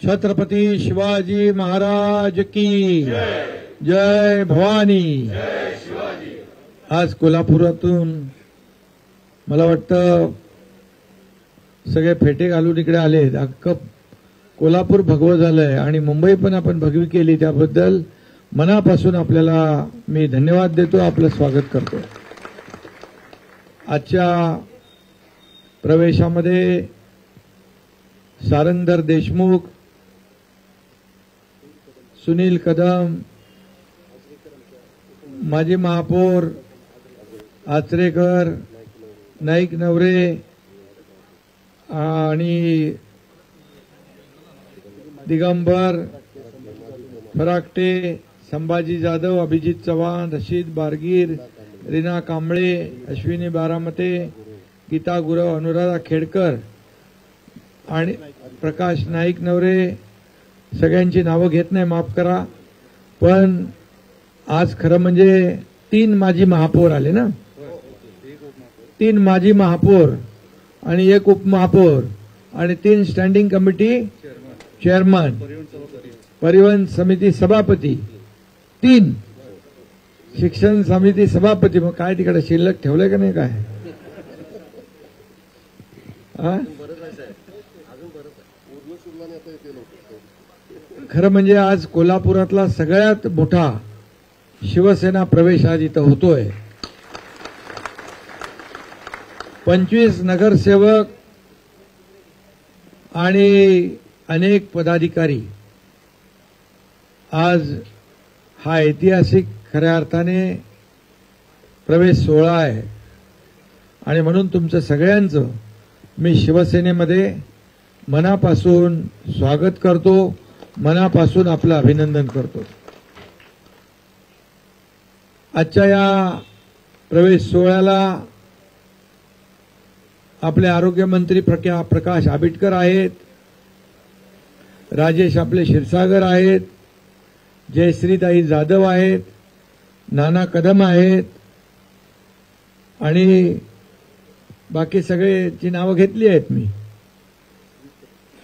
छत्रपती शिवाजी महाराज की जय भवानी। आज कोल्हापुरातून मला वाटतं सगळे फेटे घालून इकडे आले। अख्खं कोल्हापूर भगवं झालंय आणि मुंबई पण आपण भगवी केली, त्याबद्दल मनापासून आपल्याला मी धन्यवाद देतो, आपलं स्वागत करतो। आजच्या प्रवेशामध्ये सारंगधर देशमुख, सुनील कदम, माजी महापौर आचरेकर, नाईक नवरे आणि दिगंबर फराकटे, संभाजी जाधव, अभिजित चव्हाण, रशीद बारगीर, रीना कांबळे, अश्विनी बारामते, गीता गुरव, अनुराधा खेडकर आणि प्रकाश नाईक नवरे, सगळ्यांची नावं घेत नाही, माफ करा। पण आज खरं म्हणजे 3 माजी महापौर आले ना, 3 माजी महापौर आणि 1 उपमहापौर आणि 3 स्टँडिंग कमिटी चेअरमन, परिवहन समिती सभापती, 3 शिक्षण समिती सभापती। मग काय तिकडे शिल्लक ठेवलंय का नाही काय? खरं म्हणजे आज कोल्हापुरातला सगळ्यात मोठा शिवसेना प्रवेश आज इथं होतोय। 25 नगरसेवक आणि अनेक पदाधिकारी, आज हा ऐतिहासिक खऱ्या अर्थाने प्रवेश सोहळा आहे आणि म्हणून तुमचं सगळ्यांचं मी शिवसेनेमध्ये मनापासून स्वागत करतो, मनापासून आपलं अभिनंदन करतो। आजच्या या प्रवेश सोहळ्याला आपले आरोग्यमंत्री प्रकाश आंबेडकर आहेत, राजेश आपले क्षीरसागर आहेत, जयश्रीताई जाधव आहेत, नाना कदम आहेत आणि बाकी सगळ्यांची नावं घेतली आहेत मी।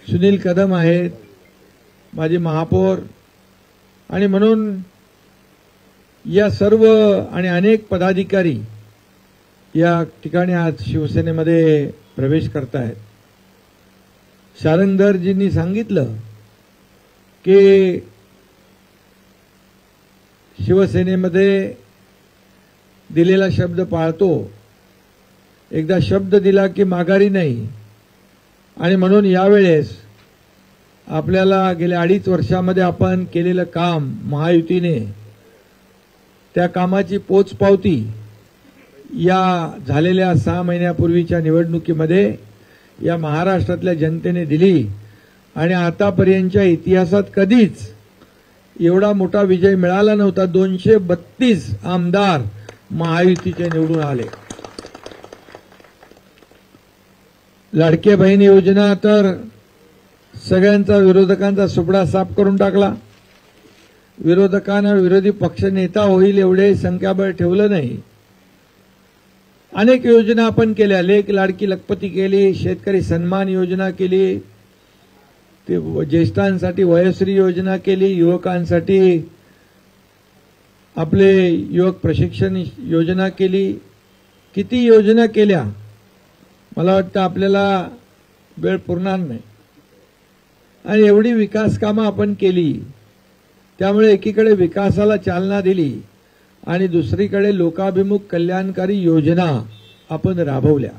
सुनील कदम आहेत, माझे महापौर, आणि म्हणून या सर्व आणि अनेक पदाधिकारी या ठिकाणी आज शिवसेनेमध्ये प्रवेश करतायत। सारंगधरजींनी सांगितलं की शिवसेनेमध्ये दिलेला शब्द पाळतो, एकदा शब्द दिला की माघारी नाही, आणि म्हणून यावेळेस आपल्याला गेल्या 2.5 वर्षामध्ये आपण केलेलं काम महायुतीने, त्या कामाची पोचपावती या झालेल्या 6 महिन्यापूर्वीच्या निवडणुकीमध्ये या महाराष्ट्रातल्या जनतेने दिली आणि आतापर्यंतच्या इतिहासात कधीच एवढा मोठा विजय मिळाला नव्हता। 232 आमदार महायुतीचे निवडून आले। लाडकी बहीण योजना तर सगळ्यांचा, विरोधकांचा सुपडा साफ करून टाकला। विरोधकांना विरोधी पक्ष नेता होईल एवढे संख्याबळ ठेवलं नाही। अनेक योजना आपण केल्या, लेक लाडकी लखपती केली, शेतकरी सन्मान योजना केली, ते ज्येष्ठांसाठी वयोश्री योजना केली, युवकांसाठी आपले युवक प्रशिक्षण योजना केली, किती योजना केल्या, मला वाटतं आपल्याला वेळ पुरणार नाही। आणि एवढी विकास कामं आपण केली, त्यामुळे एकीकडे विकासाला चालना दिली आणि दुसरीकडे लोकाभिमुख कल्याणकारी योजना आपण राबवल्या।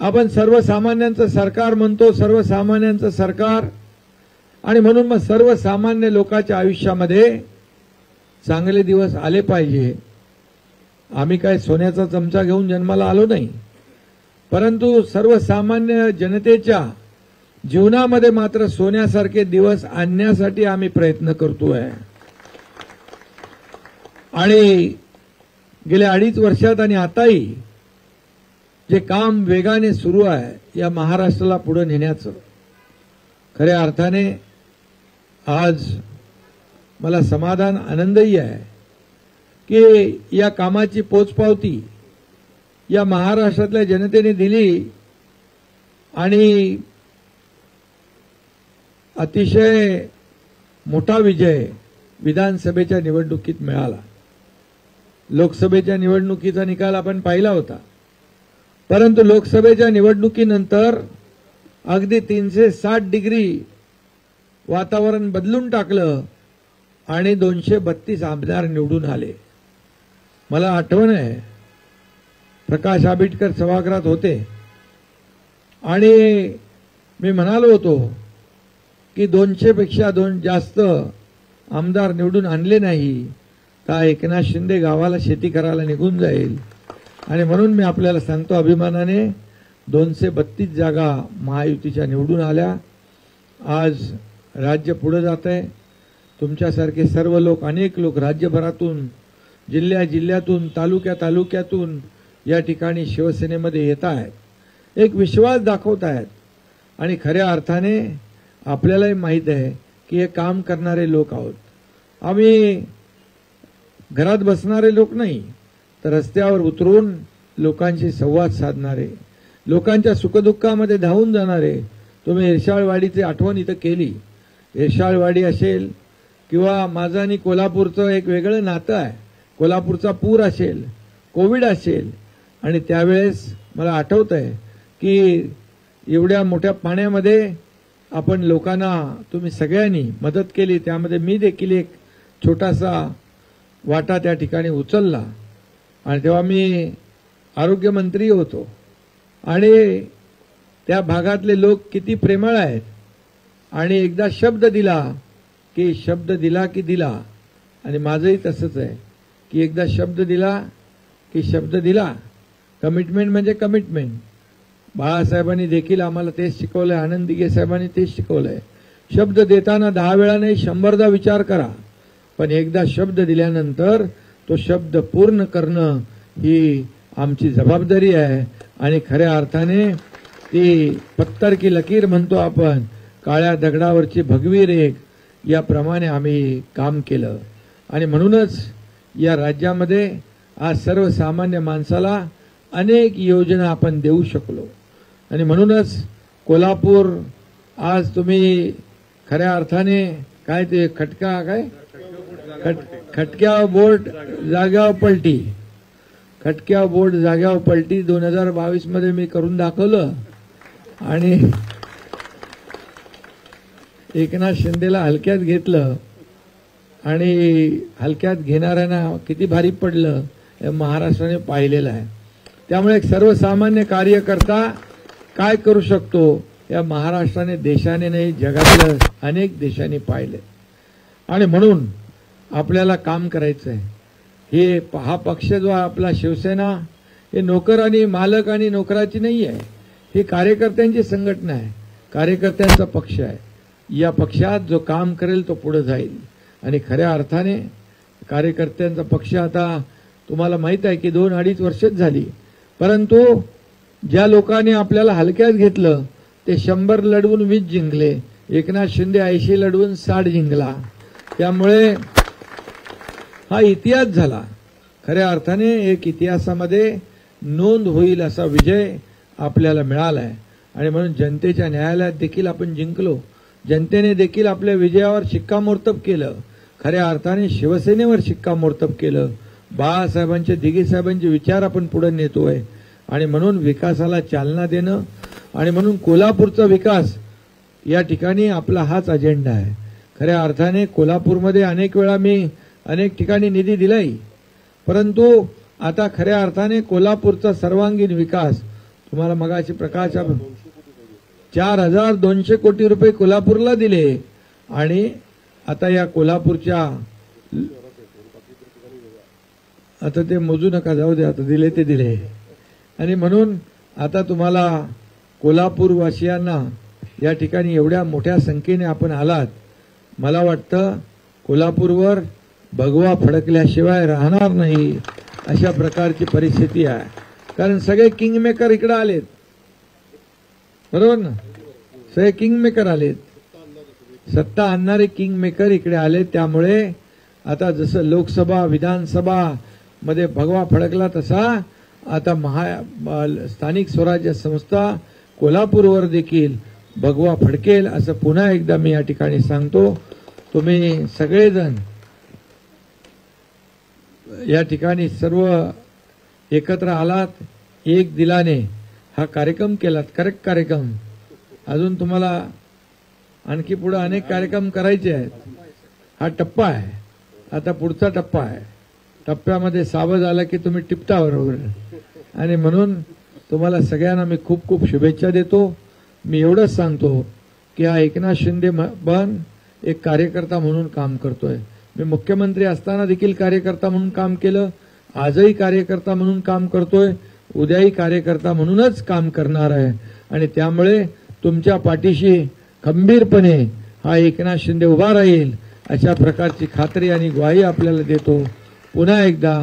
आपण सर्वसामान्यांचं सरकार म्हणतो, सर्वसामान्यांचं सरकार, आणि म्हणून मग सर्वसामान्य लोकांच्या आयुष्यामध्ये चांगले दिवस आले पाहिजे। आम्ही काय सोन्याचा चमचा घेऊन जन्माला आलो नाही, परंतु सर्वसामान्य जनतेच्या जीवनामध्ये मात्र सोन्यासारखे दिवस आणण्यासाठी आम्ही प्रयत्न करतोय। आणि गेल्या 2.5 वर्षात आणि आताही जे काम वेगाने सुरू आहे या महाराष्ट्राला पुढे नेण्याचं, खऱ्या अर्थाने आज मला समाधान, आनंदही आहे की या कामाची पोचपावती या महाराष्ट्रातल्या जनतेने दिली आणि अतिशय मोठा विजय विधानसभेच्या निवडणुकीत मिळाला. लोकसभेच्या निवडणुकीचा निकाल आपण पाहिला होता, परंतु लोकसभेच्या निवडणुकीनंतर अगदी 360 डिग्री वातावरण बदलून टाकलं आणि 232 आमदार निवडून आले. मला आठवण आहे, प्रकाश आंबेडकर सभागृहात होते आणि मी म्हणालो होतो की 200 पेक्षा जास्त आमदार निवडून आणले नाही तर एकनाथ शिंदे गावाला शेती करायला निघून जाईल. आणि म्हणून मी आपल्याला सांगतो अभिमानाने 232 जागा महायुतीच्या निवडून आल्या. आज राज्य पुढे जात आहे. तुमच्यासारखे सर्व लोक, अनेक लोक राज्यभरातून, जिल्ह्यातून, तालुक्यातून या ठिकाणी शिवसेनेमध्ये येत आहेत, एक विश्वास दाखवत आहेत. आणि खऱ्या अर्थाने आपल्यालाही माहीत आहे की हे काम करणारे लोक आहोत. आम्ही घरात बसणारे लोक नाही, तर रस्त्यावर उतरून लोकांशी संवाद साधणारे, लोकांच्या सुखदुःखामध्ये धावून जाणारे. तुम्ही इरशाळवाडीची आठवण इथं केली. इरशाळवाडी असेल किंवा माझं आणि कोल्हापूरचं एक वेगळं नातं आहे. कोल्हापूरचा पूर असेल, कोविड असेल, आणि त्यावेळेस मला आठवत आहे की एवढ्या मोठ्या पाण्यामध्ये आपण लोकांना, तुम्ही सगळ्यांनी मदत केली. त्यामध्ये मी देखील एक छोटासा वाटा त्या ठिकाणी उचलला. आणि तेव्हा मी आरोग्यमंत्री होतो. आणि त्या भागातले लोक किती प्रेमळ आहेत. आणि एकदा शब्द दिला की दिला. आणि माझंही तसंच आहे की एकदा शब्द दिला की शब्द दिला. कमिटमेंट म्हणजे कमिटमेंट. बाळासाहेबांनी देखील आम्हाला तेच शिकवलंय, आनंद दिघे साहेबांनी तेच शिकवलंय. शब्द देताना 10 वेळा नाही 100दा विचार करा, पण एकदा शब्द दिल्यानंतर तो शब्द पूर्ण करणं ही आमची जबाबदारी आहे. आणि खऱ्या अर्थाने ती पत्तर की लकीर म्हणतो आपण, काळ्या दगडावरची भगवी रेख, याप्रमाणे आम्ही काम केलं. आणि म्हणूनच या राज्यामध्ये आज सर्वसामान्य माणसाला अनेक योजना आपण देऊ शकलो. आणि म्हणूनच कोल्हापूर आज तुम्ही खऱ्या अर्थाने काय ते खटक्या बोर्ड जाग्यावर पलटी, खटक्या बोर्ड जाग्यावर पलटी 2022 मध्ये मी करून दाखवलं. आणि एकनाथ शिंदेला हलक्यात घेतलं आणि हलक्यात घेणाऱ्यांना किती भारी पडलं हे महाराष्ट्राने पाहिलेलं आहे. त्यामुळे एक सर्वसामान्य कार्यकर्ता काय करू शकतो या महाराष्ट्राने, देशाने नाही जगातल्या अनेक देशांनी पाहिले. आणि म्हणून आपल्याला काम करायचं आहे. हा पक्ष जो आपला शिवसेना, हे नोकर आणि मालक आणि नोकराची नाही आहे. ही कार्यकर्त्यांची संघटना आहे, कार्यकर्त्यांचा पक्ष आहे. या पक्षात जो काम करेल तो पुढे जाईल. आणि खऱ्या अर्थाने कार्यकर्त्यांचा पक्ष आता तुम्हाला माहित आहे की 2-2.5 वर्षच झाली, परंतु ज्या लोकांनी आपल्याला हलक्यात घेतलं ते 100 लढवून 20 जिंकले. एकनाथ शिंदे 80 लढवून 60 जिंकला. त्यामुळे हा इतिहास झाला. खऱ्या अर्थाने एक इतिहासामध्ये नोंद होईल असा विजय आपल्याला मिळाला आहे. आणि म्हणून जनतेच्या न्यायालयात देखील आपण जिंकलो. जनतेने देखील आपल्या विजयावर शिक्कामोर्तब केलं. खऱ्या अर्थाने शिवसेनेवर शिक्कामोर्तब केलं. बाळासाहेबांचे, दिघे साहेबांचे विचार आपण पुढे नेतोय. आणि म्हणून विकासाला चालना देणं, आणि म्हणून कोल्हापूरचा विकास या ठिकाणी आपला हाच अजेंडा आहे. खऱ्या अर्थाने कोल्हापूरमध्ये अनेक वेळा मी अनेक ठिकाणी निधी दिलाय, परंतु आता खऱ्या अर्थाने कोल्हापूरचा सर्वांगीण विकास, तुम्हाला मगाशी प्रकाश 4200 कोटी रुपये कोल्हापूरला दिले. आणि आता या कोल्हापूरच्या, आता ते मोजू नका, जाऊ दे, आता दिले ते दिले. आणि म्हणून आता तुम्हाला कोल्हापूरवासियांना या ठिकाणी एवढ्या मोठ्या संख्येने आपण आलात. मला वाटतं कोल्हापूरवर भगवा फडकल्याशिवाय राहणार नाही अशा प्रकारची परिस्थिती आहे. कारण सगळे किंगमेकर इकडे आलेत, बरोबर ना? सगळे किंगमेकर आलेत, सत्ता आणणारे किंगमेकर इकडे आले. त्यामुळे आता जसं लोकसभा, विधानसभा मध्ये भगवा फडकला, तसा आता स्थानिक स्वराज्य संस्था कोल्हापूरवर देखील भगवा फडकेल असं पुन्हा एकदा मी या ठिकाणी सांगतो. तुम्ही सगळेजण या ठिकाणी सर्व एकत्र आलात, एक दिलाने हा कार्यक्रम केलात. करेक्ट कार्यक्रम. अजून तुम्हाला आणखी पुढे अनेक कार्यक्रम करायचे आहेत. हा टप्पा आहे, आता पुढचा टप्पा आहे. टप्प्यामध्ये सावध आला की तुम्ही टिपता बरोबर. आणि म्हणून तुम्हाला सगळ्यांना मी खूप खूप शुभेच्छा देतो. मी एवढंच सांगतो की हा एकनाथ शिंदे बन एक कार्यकर्ता म्हणून काम करतोय. मी मुख्यमंत्री असताना देखील कार्यकर्ता म्हणून काम केलं, आजही कार्यकर्ता म्हणून काम करतोय, उद्याही कार्यकर्ता म्हणूनच काम करणार आहे. आणि त्यामुळे तुमच्या पाठीशी खंबीरपणे हा एकनाथ शिंदे उभा राहील अशा प्रकारची खात्री आणि ग्वाही आपल्याला देतो पुन्हा एकदा.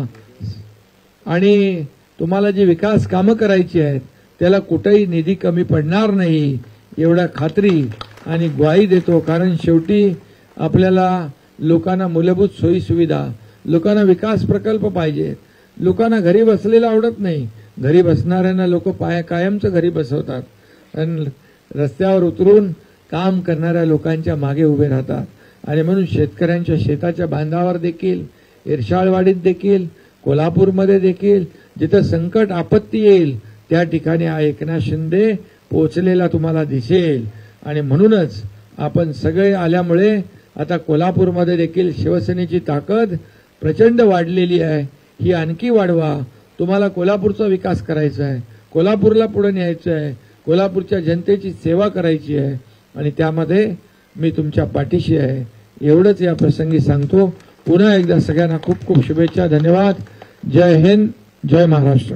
आणि तुम्हाला जी विकास कामं करायची आहेत त्याला कुठेही निधी कमी पडणार नाही एवढा खात्री आणि ग्वाही देतो. कारण शेवटी आपल्याला लोकांना मूलभूत सोयी सुविधा, लोकांना विकास प्रकल्प पाहिजेत. लोकांना घरी बसलेलं आवडत नाही. घरी बसणाऱ्यांना लोक कायमचं घरी बसवतात आणि रस्त्यावर उतरून काम करणाऱ्या लोकांच्या मागे उभे राहतात. आणि म्हणून शेतकऱ्यांच्या शेताच्या बांधावर देखील, इरशाळवाडीत देखील, कोल्हापूरमध्ये देखील जिथं संकट आपत्ती येईल त्या ठिकाणी हा एकनाथ शिंदे पोहोचलेला तुम्हाला दिसेल. आणि म्हणूनच आपण सगळे आल्यामुळे आता कोल्हापूरमध्ये देखील शिवसेनेची ताकद प्रचंड वाढलेली आहे. ही आणखी वाढवा. तुम्हाला कोल्हापूरचा विकास करायचा आहे, कोल्हापूरला पुढे न्यायचं आहे, कोल्हापूरच्या जनतेची सेवा करायची आहे आणि त्यामध्ये मी तुमच्या पाठीशी आहे एवढंच या प्रसंगी सांगतो. पुन्हा एकदा सगळ्यांना खूप खूप शुभेच्छा. धन्यवाद. जय हिंद, जय महाराष्ट्र.